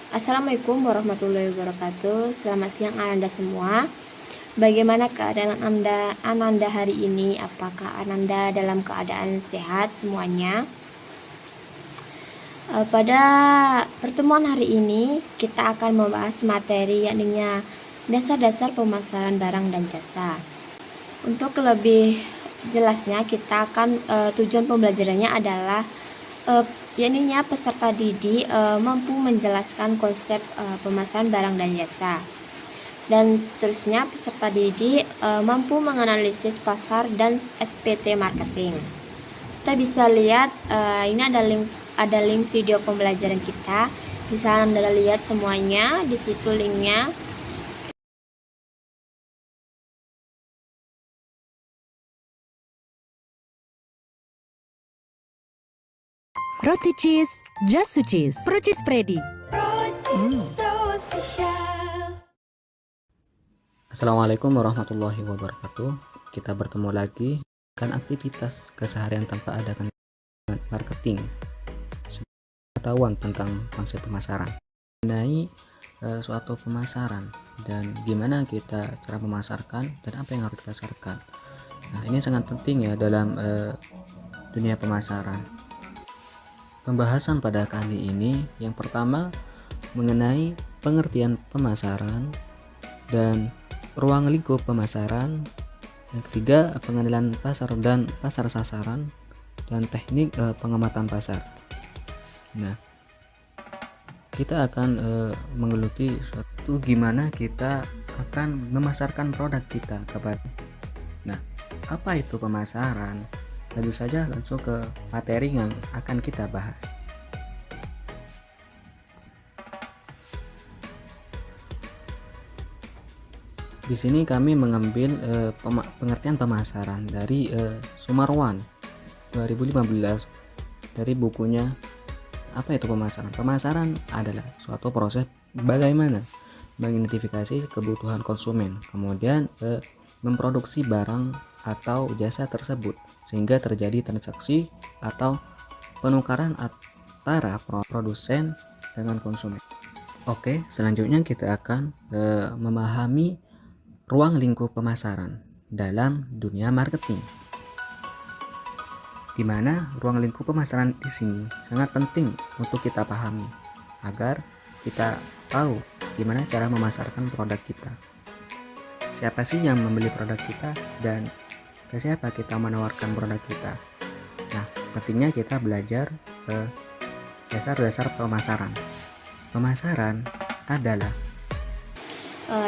Assalamualaikum warahmatullahi wabarakatuh. Selamat siang Ananda semua. Bagaimana keadaan Ananda hari ini? Apakah Ananda dalam keadaan sehat semuanya? Pada pertemuan hari ini kita akan membahas materi yakni dasar-dasar pemasaran barang dan jasa. Untuk lebih jelasnya kita akan tujuan pembelajarannya adalah yakni peserta didik mampu menjelaskan konsep pemasaran barang dan jasa. Dan seterusnya peserta didik mampu menganalisis pasar dan SPT marketing. Kita bisa lihat ini ada link video pembelajaran kita. Bisa Anda lihat semuanya, di situ linknya. Roti cheese, Just Cheese, Perucis Predi. Assalamualaikum warahmatullahi wabarakatuh. Kita bertemu lagi kan aktivitas keseharian tanpa ada marketing. Pengetahuan tentang konsep pemasaran. Mengenai suatu pemasaran dan gimana kita cara memasarkan dan apa yang harus dipasarkan. Nah, ini sangat penting ya dalam dunia pemasaran. Pembahasan pada kali ini yang pertama mengenai pengertian pemasaran dan ruang lingkup pemasaran. Yang ketiga pengenalan pasar dan pasar sasaran dan teknik pengamatan pasar. Nah, kita akan menggeluti suatu gimana kita akan memasarkan produk kita kepada. Nah, apa itu pemasaran? Tentu saja langsung ke materi yang akan kita bahas. Di sini kami mengambil pengertian pemasaran dari Sumarwan 2015 dari bukunya Apa itu pemasaran? Pemasaran adalah suatu proses bagaimana mengidentifikasi kebutuhan konsumen, kemudian memproduksi barang atau jasa tersebut sehingga terjadi transaksi atau penukaran antara produsen dengan konsumen. Oke, selanjutnya kita akan memahami ruang lingkup pemasaran dalam dunia marketing. Di mana ruang lingkup pemasaran di sini sangat penting untuk kita pahami agar kita tahu gimana cara memasarkan produk kita. Siapa sih yang membeli produk kita dan ke siapa kita menawarkan produk kita. Nah, pentingnya kita belajar dasar-dasar pemasaran. Pemasaran adalah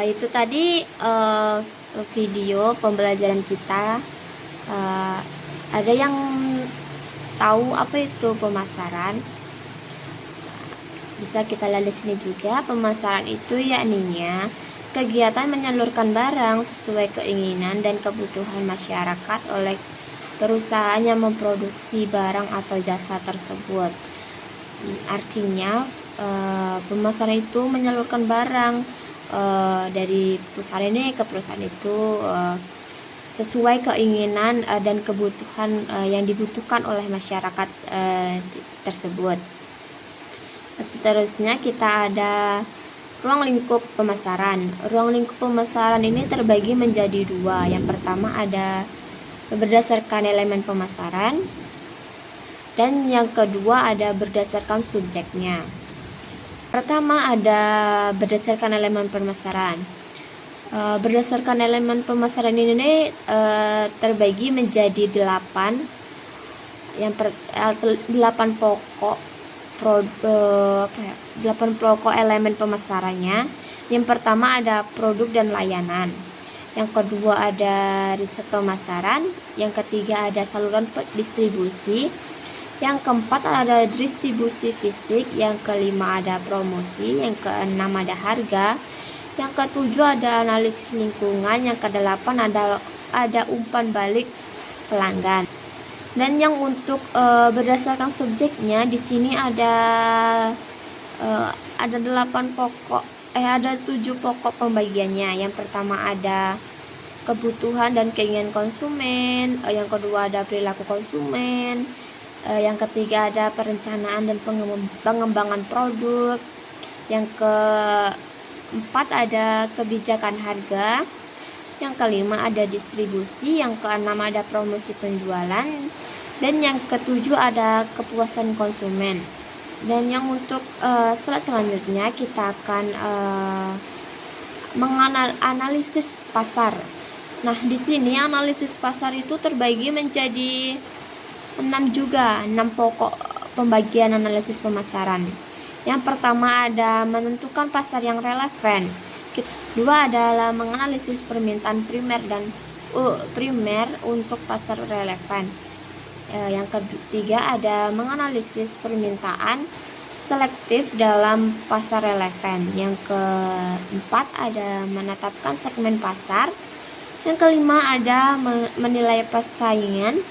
Itu tadi video pembelajaran kita. Ada yang tahu apa itu pemasaran? Bisa kita lihat di sini juga. Pemasaran itu yakninya kegiatan menyalurkan barang sesuai keinginan dan kebutuhan masyarakat oleh perusahaan yang memproduksi barang atau jasa tersebut. Artinya pemasaran itu menyalurkan barang dari perusahaan ini ke perusahaan itu sesuai keinginan dan kebutuhan yang dibutuhkan oleh masyarakat tersebut. Seterusnya kita ada ruang lingkup pemasaran. Ruang lingkup pemasaran ini terbagi menjadi dua. Yang pertama ada berdasarkan elemen pemasaran, dan yang kedua ada berdasarkan subjeknya. Pertama ada berdasarkan elemen pemasaran. Berdasarkan elemen pemasaran ini terbagi menjadi 8 pokok 8 pokok elemen pemasarannya. Yang pertama ada produk dan layanan, yang kedua ada riset pemasaran, yang ketiga ada saluran distribusi, yang keempat ada distribusi fisik, yang kelima ada promosi, yang keenam ada harga, yang ketujuh ada analisis lingkungan, yang kedelapan ada umpan balik pelanggan. Dan yang untuk berdasarkan subjeknya di sini ada 7 pokok pembagiannya. Yang pertama ada kebutuhan dan keinginan konsumen, yang kedua ada perilaku konsumen, Yang ketiga ada perencanaan dan pengembangan produk. Yang keempat ada kebijakan harga. Yang kelima ada distribusi. Yang keenam ada promosi penjualan. Dan yang ketujuh ada kepuasan konsumen. Dan yang untuk slide selanjutnya kita akan menganalisis pasar. Nah, di sini analisis pasar itu terbagi menjadi 6 pokok pembagian analisis pemasaran. Yang pertama ada menentukan pasar yang relevan. Kedua adalah menganalisis permintaan primer dan primer untuk pasar relevan. Yang ketiga ada menganalisis permintaan selektif dalam pasar relevan. Yang keempat ada menetapkan segmen pasar. Yang kelima ada menilai persaingan.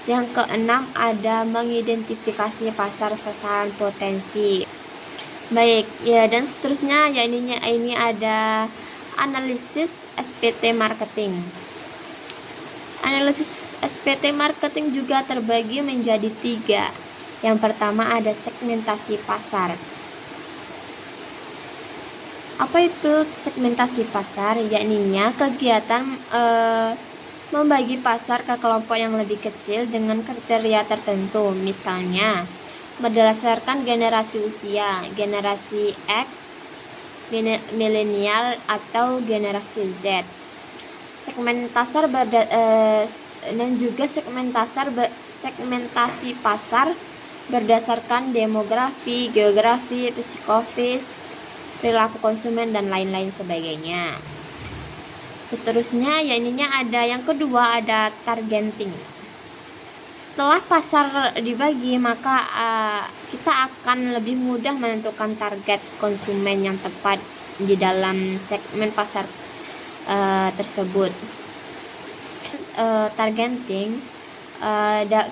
Yang keenam ada mengidentifikasi pasar sasaran potensi. Baik, ya, dan seterusnya ya ini ada analisis SPT marketing. Analisis SPT marketing juga terbagi menjadi 3. Yang pertama ada segmentasi pasar. Apa itu segmentasi pasar? Yakninya kegiatan membagi pasar ke kelompok yang lebih kecil dengan kriteria tertentu. Misalnya berdasarkan generasi usia, generasi X, milenial atau generasi Z. Dan juga segmentasi pasar berdasarkan demografi, geografi, psikofis, perilaku konsumen dan lain-lain sebagainya. Seterusnya ada yang kedua ada targeting. Setelah pasar dibagi, maka kita akan lebih mudah menentukan target konsumen yang tepat di dalam segmen pasar tersebut. Targeting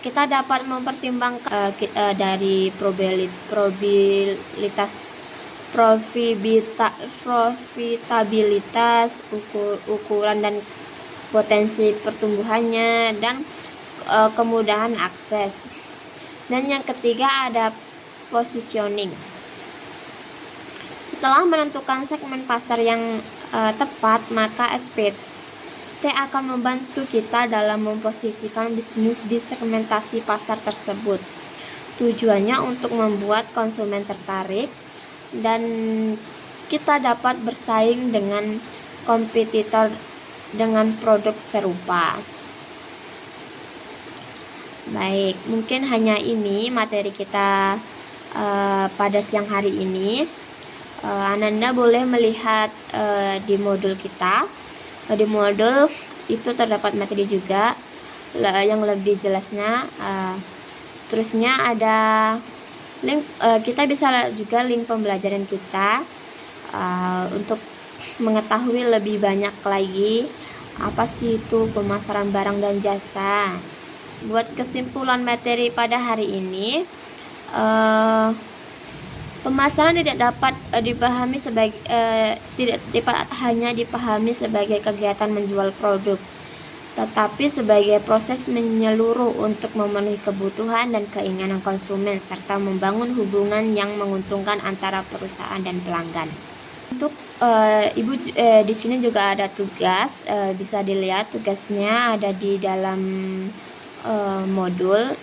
kita dapat mempertimbangkan dari profitabilitas, ukuran dan potensi pertumbuhannya, dan kemudahan akses. Dan yang ketiga ada positioning. Setelah menentukan segmen pasar yang tepat, maka SPT akan membantu kita dalam memposisikan bisnis di segmentasi pasar tersebut. Tujuannya untuk membuat konsumen tertarik dan kita dapat bersaing dengan kompetitor dengan produk serupa. Baik, mungkin hanya ini materi kita pada siang hari ini. Ananda boleh melihat di modul kita. Di modul itu terdapat materi juga yang lebih jelasnya. Terusnya ada link, kita bisa juga link pembelajaran kita untuk mengetahui lebih banyak lagi apa sih itu pemasaran barang dan jasa. Buat kesimpulan materi pada hari ini, pemasaran tidak dapat hanya dipahami sebagai kegiatan menjual produk, tetapi sebagai proses menyeluruh untuk memenuhi kebutuhan dan keinginan konsumen serta membangun hubungan yang menguntungkan antara perusahaan dan pelanggan. Untuk Ibu di sini juga ada tugas, bisa dilihat tugasnya ada di dalam modul.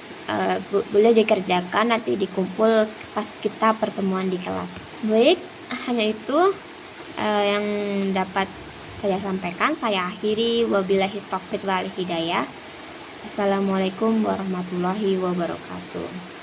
Boleh dikerjakan, nanti dikumpul pas kita pertemuan di kelas. Baik, hanya itu yang dapat saya sampaikan. Saya akhiri, wabillahi taufiq wal hidayah. Assalamualaikum warahmatullahi wabarakatuh.